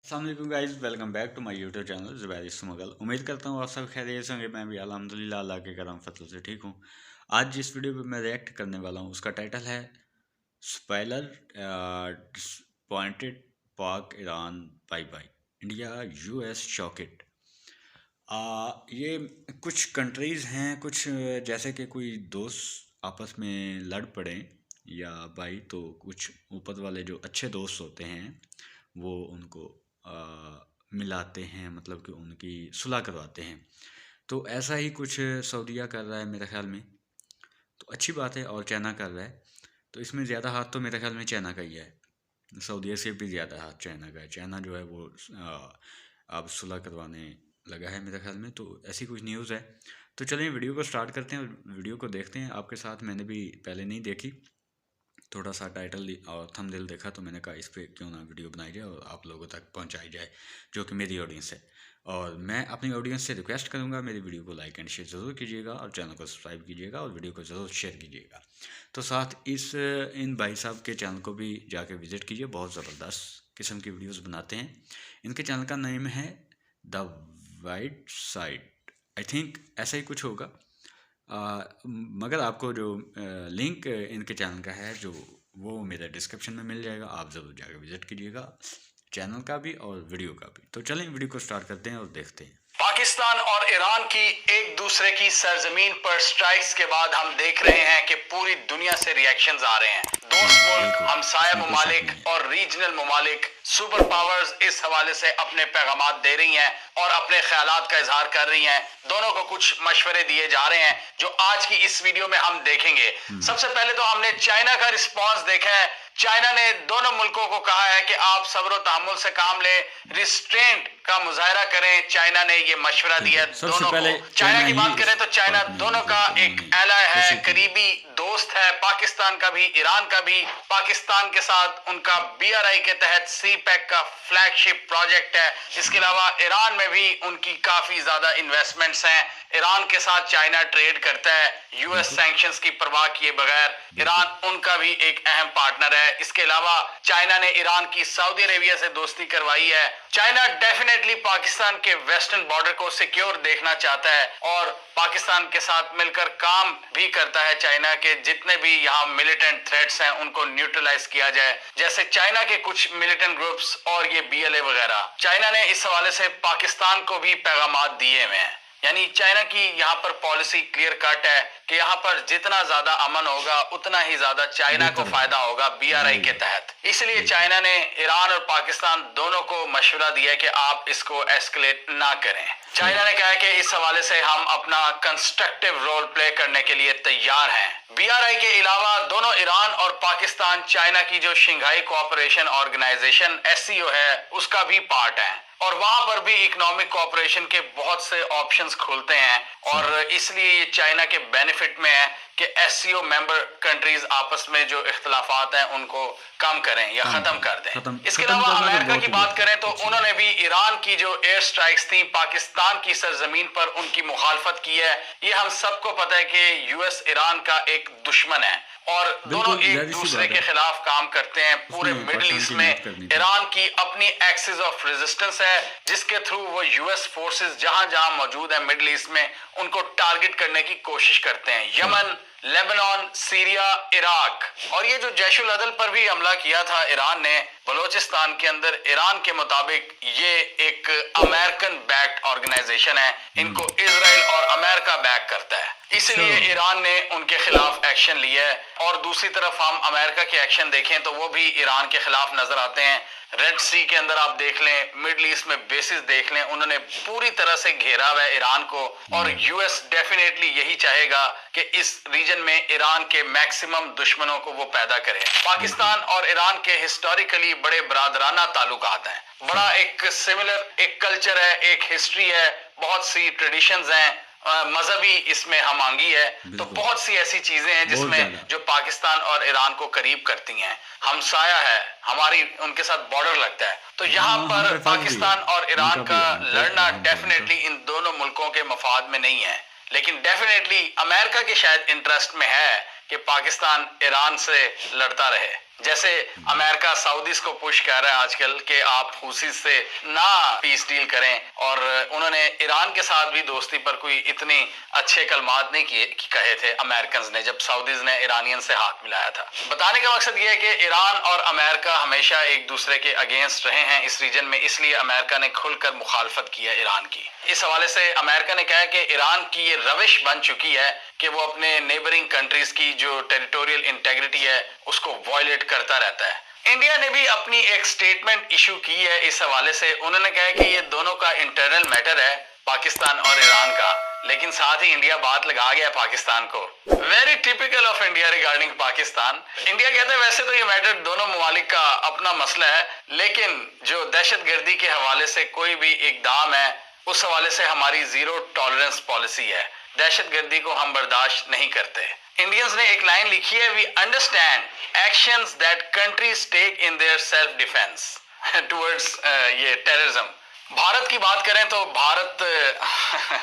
अस्सलाम guys, welcome back to my YouTube channel Zubair स्मगल। उम्मीद करता हूँ आप सब खैरियत से होंगे। मैं भी अल्हम्दुलिल्लाह अल्लाह के करम फजल से ठीक हूँ। आज जिस वीडियो पे मैं रिएक्ट करने वाला हूँ उसका टाइटल है स्पॉइलर पॉइंटेड पाक Iran by by India US socket. ये कुछ कंट्रीज़ हैं, कुछ जैसे कि कोई दोस्त आपस में लड़ पड़े या भाई, तो कुछ ऊपर वाले जो अच्छे दोस्त होते हैं वो उनको मिलाते हैं, मतलब कि उनकी सुलह करवाते हैं। तो ऐसा ही कुछ सऊदीया कर रहा है मेरे ख्याल में, तो अच्छी बात है। और चाइना कर रहा है, तो इसमें ज़्यादा हाथ तो मेरे ख्याल में चाइना का ही है। सऊदीया से भी ज़्यादा हाथ चाइना का है। चाइना जो है वो अब सुलह करवाने लगा है मेरे ख्याल में। तो ऐसी कुछ न्यूज़ है। तो चलिए वीडियो को स्टार्ट करते हैं और वीडियो को देखते हैं आपके साथ। मैंने भी पहले नहीं देखी, थोड़ा सा टाइटल और थंबनेल देखा तो मैंने कहा इस पर क्यों ना वीडियो बनाई जाए और आप लोगों तक पहुंचाई जाए, जो कि मेरी ऑडियंस है। और मैं अपनी ऑडियंस से रिक्वेस्ट करूंगा, मेरी वीडियो को लाइक एंड शेयर ज़रूर कीजिएगा और चैनल को सब्सक्राइब कीजिएगा और वीडियो को ज़रूर शेयर कीजिएगा। तो साथ इन भाई साहब के चैनल को भी जाके विज़िट कीजिए। बहुत ज़बरदस्त किस्म की वीडियोज़ बनाते हैं। इनके चैनल का नेम है the white side, I think ऐसा ही कुछ होगा। मगर आपको जो लिंक इनके चैनल का है जो वो मेरे डिस्क्रिप्शन में मिल जाएगा। आप ज़रूर जाकर विजिट कीजिएगा, चैनल का भी और वीडियो का भी। तो चलें वीडियो को स्टार्ट करते हैं और देखते हैं। पाकिस्तान और ईरान की एक दूसरे की सरजमीन पर स्ट्राइक्स के बाद हम देख रहे हैं कि पूरी दुनिया से रिएक्शंस आ रहे हैं। दोस्त मुल्क, हमसाया ममालिक और रीजनल ममालिक, सुपर पावर्स इस हवाले से अपने पैगामात दे रही हैं और अपने ख्यालात का इजहार कर रही हैं। दोनों को कुछ मशवरे दिए जा रहे हैं जो आज की इस वीडियो में हम देखेंगे। सबसे पहले तो हमने चाइना का रिस्पॉन्स देखा है। चाइना ने दोनों मुल्कों को कहा है कि आप सब्र तहम्मुल से काम लें, रिस्ट्रेंट का मुजाहरा करें। चाइना ने ये मशवरा दिया दोनों को। चाइना की बात करें तो चाइना दोनों का एक एलाय है, करीबी दोस्त है, पाकिस्तान का भी ईरान का भी। पाकिस्तान के साथ उनका BRI के तहत CPEC का फ्लैगशिप प्रोजेक्ट है। इसके अलावा ईरान में भी उनकी काफी ज्यादा इन्वेस्टमेंट्स हैं। ईरान के साथ चाइना ट्रेड करता है US सैंक्शंस की परवाह किए बगैर। ईरान उनका भी एक अहम पार्टनर है। इसके अलावा चाइना ने ईरान की सऊदी अरेबिया से दोस्ती करवाई है। चाइना डेफिनेटली पाकिस्तान के वेस्टर्न बॉर्डर को सिक्योर देखना चाहता है और पाकिस्तान के साथ मिलकर काम भी करता है चाइना के जितने भी यहाँ मिलिटेंट थ्रेट्स हैं उनको न्यूट्रलाइज किया जाए, जैसे चाइना के कुछ मिलिटेंट ग्रुप्स और ये BLA वगैरह। चाइना ने इस हवाले से पाकिस्तान को भी पैगामात दिए हुए हैं। यानी चाइना की यहाँ पर पॉलिसी क्लियर कट है कि यहाँ पर जितना ज्यादा अमन होगा उतना ही ज्यादा चाइना को फायदा होगा BRI के तहत। इसलिए चाइना ने ईरान और पाकिस्तान दोनों को मशवरा दिया कि आप इसको एस्केलेट ना करें। चाइना ने कहा है कि इस हवाले से हम अपना कंस्ट्रक्टिव रोल प्ले करने के लिए तैयार हैं। BRI के अलावा दोनों ईरान और पाकिस्तान चाइना की जो शंघाई कोऑपरेशन ऑर्गेनाइजेशन SCO है उसका भी पार्ट है और वहां पर भी इकोनॉमिक कोऑपरेशन के बहुत से ऑप्शंस खुलते हैं और इसलिए ये चाइना के बेनिफिट में है कि SCO मेंबर कंट्रीज आपस में जो इख्तलाफात हैं उनको कम करें या खत्म कर दें। इसके अलावा अमेरिका की बात करें तो उन्होंने भी ईरान की जो एयर स्ट्राइक्स थी पाकिस्तान की सरजमीन पर उनकी मुखालफत की है। ये हम सबको पता है कि US ईरान का एक दुश्मन है और दोनों एक दूसरे के खिलाफ काम करते हैं। पूरे मिडिल ईस्ट में ईरान की अपनी एक्सिस ऑफ रेजिस्टेंस है जिसके थ्रू वो US फोर्सेस जहां जहां मौजूद है मिडिल ईस्ट में उनको टारगेट करने की कोशिश करते हैं। यमन, लेबनान, सीरिया, इराक और ये जो जैशुल अदल पर भी हमला किया था ईरान ने बलोचिस्तान के अंदर, ईरान के मुताबिक ये एक अमेरिकन बैक्ड ऑर्गेनाइजेशन है। इनको इजराइल और अमेरिका बैक करता है, इसलिए ईरान ने उनके खिलाफ एक्शन लिया है। और दूसरी तरफ हम अमेरिका के एक्शन देखें तो वो भी ईरान के खिलाफ नजर आते हैं। रेड सी के अंदर आप देख लें, मिडिल ईस्ट में बेसिस देख लें, उन्होंने पूरी तरह से घेरा हुआ है ईरान को और US डेफिनेटली यही चाहेगा कि इस रीजन में ईरान के मैक्सिमम दुश्मनों को वो पैदा करे। पाकिस्तान और ईरान के हिस्टोरिकली बड़े बरादराना ताल्लुकात हैं, बड़ा एक सिमिलर एक कल्चर है, एक हिस्ट्री है, बहुत सी ट्रेडिशंस हैं, मजहबी इसमें हमांगी है। तो बहुत सी ऐसी चीजें हैं जिसमें जो पाकिस्तान और ईरान को करीब करती हैं। हमसाया है हमारी, उनके साथ बॉर्डर लगता है। तो यहाँ पर पाकिस्तान और ईरान का लड़ना डेफिनेटली इन दोनों मुल्कों के मफाद में नहीं है, लेकिन डेफिनेटली अमेरिका के शायद इंटरेस्ट में है कि पाकिस्तान ईरान से लड़ता रहे। जैसे अमेरिका सऊदीज को पुश कर रहा है आजकल कि आप हुसी से ना पीस डील करें, और उन्होंने ईरान के साथ भी दोस्ती पर कोई इतनी अच्छे कलमात नहीं किए कहे थे अमेरिकन ने, जब सऊदीज ने ईरानियन से हाथ मिलाया था। बताने का मकसद यह है कि ईरान और अमेरिका हमेशा एक दूसरे के अगेंस्ट रहे हैं इस रीजन में, इसलिए अमेरिका ने खुलकर मुखालफत की है ईरान की। इस हवाले से अमेरिका ने कहा कि ईरान की ये रविश बन चुकी है कि वो अपने नेबरिंग कंट्रीज की जो टेरिटोरियल इंटेग्रिटी है उसको वायलेट करता रहता है। इंडिया ने भी अपनी एक स्टेटमेंट इशू की है इस हवाले से। उन्होंने कहा कि ये दोनों का इंटरनल मैटर है, पाकिस्तान और ईरान का, लेकिन साथ ही इंडिया बात लगा गया पाकिस्तान को। Very typical of India regarding Pakistan. India कहते हैं वैसे तो ये मैटर दोनों ममालिक का अपना मसला है, लेकिन जो दहशतगर्दी के हवाले से कोई भी इकदाम है उस हवाले से हमारी जीरो टॉलरेंस पॉलिसी है। दहशतगर्दी को हम बर्दाश्त नहीं करते। इंडियंस ने एक लाइन लिखी है, we understand actions that countries take in their self defence towards ये टेररिज्म। भारत की बात करें तो भारत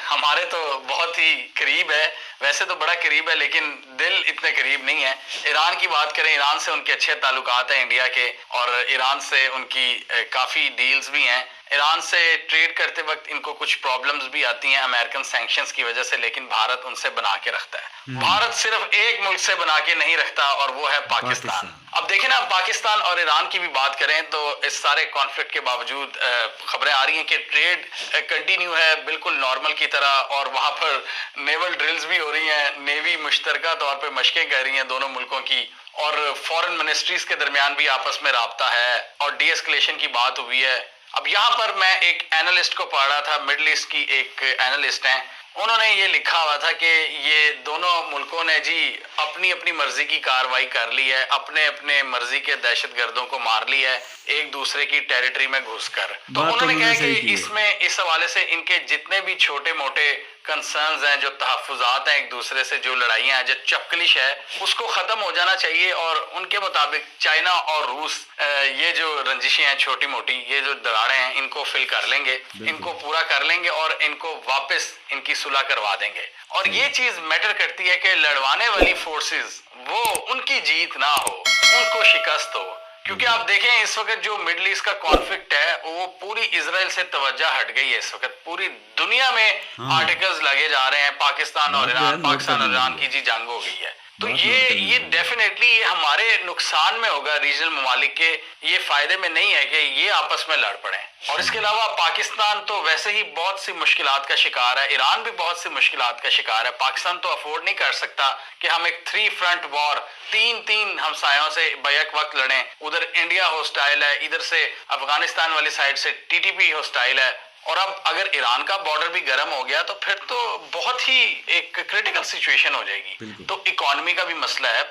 हमारे तो बहुत ही करीब है, वैसे तो बड़ा करीब है लेकिन दिल इतने करीब नहीं है। ईरान की बात करें, ईरान से उनके अच्छे ताल्लुकात हैं इंडिया के, और ईरान से उनकी काफ़ी डील्स भी हैं। ईरान से ट्रेड करते वक्त इनको कुछ प्रॉब्लम्स भी आती हैं अमेरिकन सैंक्शंस की वजह से, लेकिन भारत उनसे बना के रखता है। भारत सिर्फ एक मुल्क से बना के नहीं रखता और वो है पाकिस्तान। अब देखें ना, पाकिस्तान और ईरान की भी बात करें तो इस सारे कॉन्फ्लिक्ट के बावजूद खबरें आ रही हैं कि ट्रेड कंटिन्यू है बिल्कुल नॉर्मल की तरह, और वहां पर नेवल ड्रिल्स भी हो रही हैं, नेवी मुश्तरका तौर पर मशकें कर रही हैं दोनों मुल्कों की, और फॉरेन मिनिस्ट्रीज के दरमियान भी आपस में राब्ता है और डी एस्केलेशन की बात हुई है। अब यहाँ पर मैं एक एनालिस्ट को पढ़ रहा था, मिडल ईस्ट की एक एनालिस्ट हैं, उन्होंने ये लिखा हुआ था कि ये दोनों मुल्कों ने जी अपनी अपनी मर्जी की कार्रवाई कर ली है, अपने अपने मर्जी के दहशतगर्दों को मार लिया है एक दूसरे की टेरिटरी में घुसकर। तो उन्होंने कहा कि इसमें इस हवाले से इनके जितने भी छोटे मोटे कंसर्न्स हैं, जो तहफुजात हैं एक दूसरे से, जो लड़ाइयाँ हैं, जो चपकलिश है, उसको ख़त्म हो जाना चाहिए। और उनके मुताबिक चाइना और रूस ये जो रंजिशें हैं छोटी मोटी, ये जो दरारें हैं, इनको फिल कर लेंगे, इनको पूरा कर लेंगे और इनको वापस इनकी सुलह करवा देंगे। और ये चीज़ मैटर करती है कि लड़वाने वाली फोर्सेस वो उनकी जीत ना हो, उनको शिकस्त हो। क्योंकि आप देखें इस वक्त जो मिडल ईस्ट का कॉन्फ्लिक्ट है वो पूरी इजराइल से तवज्जो हट गई है। इस वक्त पूरी दुनिया में आर्टिकल्स लगे जा रहे हैं पाकिस्तान और ईरान, पाकिस्तान और ईरान की जी जंग हो गई है। तो ये डेफिनेटली ये हमारे नुकसान में होगा रीजनल ममालिक के, ये फायदे में नहीं है कि ये आपस में लड़ पड़े। और इसके अलावा पाकिस्तान तो वैसे ही बहुत सी मुश्किलात का शिकार है, ईरान भी बहुत सी मुश्किलात का शिकार है। पाकिस्तान तो अफोर्ड नहीं कर सकता कि हम एक 3 फ्रंट वॉर, तीन हमसायों से बैक वक्त लड़ें। उधर इंडिया होस्टाइल है, इधर से अफगानिस्तान वाली साइड से टीटीपी होस्टाइल है, और अब अगर ईरान का बॉर्डर भी गर्म हो गया तो फिर तो बहुत ही एक क्रिटिकल सिचुएशन हो जाएगी। तो इकोनॉमी का भी मसला है,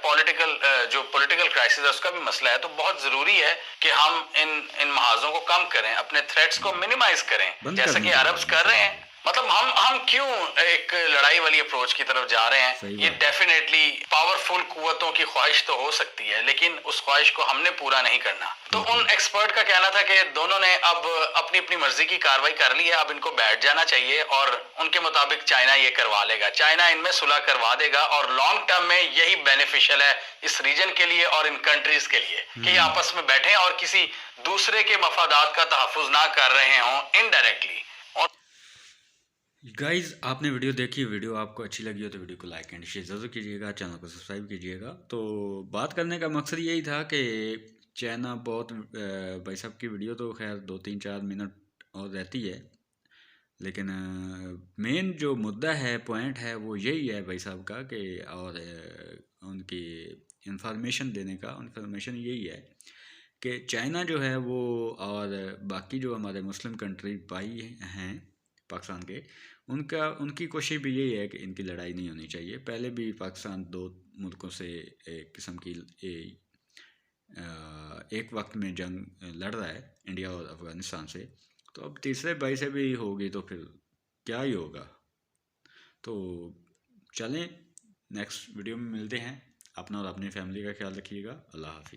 जो पॉलिटिकल क्राइसिस है उसका भी मसला है। तो बहुत जरूरी है कि हम इन महाजों को कम करें, अपने थ्रेट्स को मिनिमाइज करें, जैसा कि अरब्स कर रहे हैं। मतलब हम क्यों एक लड़ाई वाली अप्रोच की तरफ जा रहे हैं? ये डेफिनेटली पावरफुल कुव्वतों की ख्वाहिश तो हो सकती है, लेकिन उस ख्वाहिश को हमने पूरा नहीं करना। तो उन एक्सपर्ट का कहना था कि दोनों ने अब अपनी अपनी मर्जी की कार्रवाई कर ली है, अब इनको बैठ जाना चाहिए, और उनके मुताबिक चाइना ये करवा लेगा, चाइना इनमें सुलह करवा देगा, और लॉन्ग टर्म में यही बेनिफिशियल है इस रीजन के लिए और इन कंट्रीज के लिए कि आपस में बैठे और किसी दूसरे के मफादात का तहफ़्फ़ुज़ ना कर रहे हों इनडायरेक्टली। गाइज़, आपने वीडियो देखी, वीडियो आपको अच्छी लगी हो तो वीडियो को लाइक एंड शेयर ज़रूर कीजिएगा, चैनल को सब्सक्राइब कीजिएगा। तो बात करने का मकसद यही था कि चाइना बहुत भाई साहब की वीडियो तो खैर 2-3-4 मिनट और रहती है, लेकिन मेन जो मुद्दा है, पॉइंट है, वो यही है भाई साहब का कि और उनकी इंफॉर्मेशन देने का इंफॉर्मेशन यही है कि चाइना जो है वो और बाकी जो हमारे मुस्लिम कंट्री भाई हैं पाकिस्तान के, उनकी कोशिश भी यही है कि इनकी लड़ाई नहीं होनी चाहिए। पहले भी पाकिस्तान 2 मुल्कों से एक किस्म की एक वक्त में जंग लड़ रहा है, इंडिया और अफ़गानिस्तान से, तो अब तीसरे भाई से भी होगी तो फिर क्या ही होगा। तो चलें नेक्स्ट वीडियो में मिलते हैं। अपना और अपनी फैमिली का ख्याल रखिएगा। अल्लाह हाफ़िज़।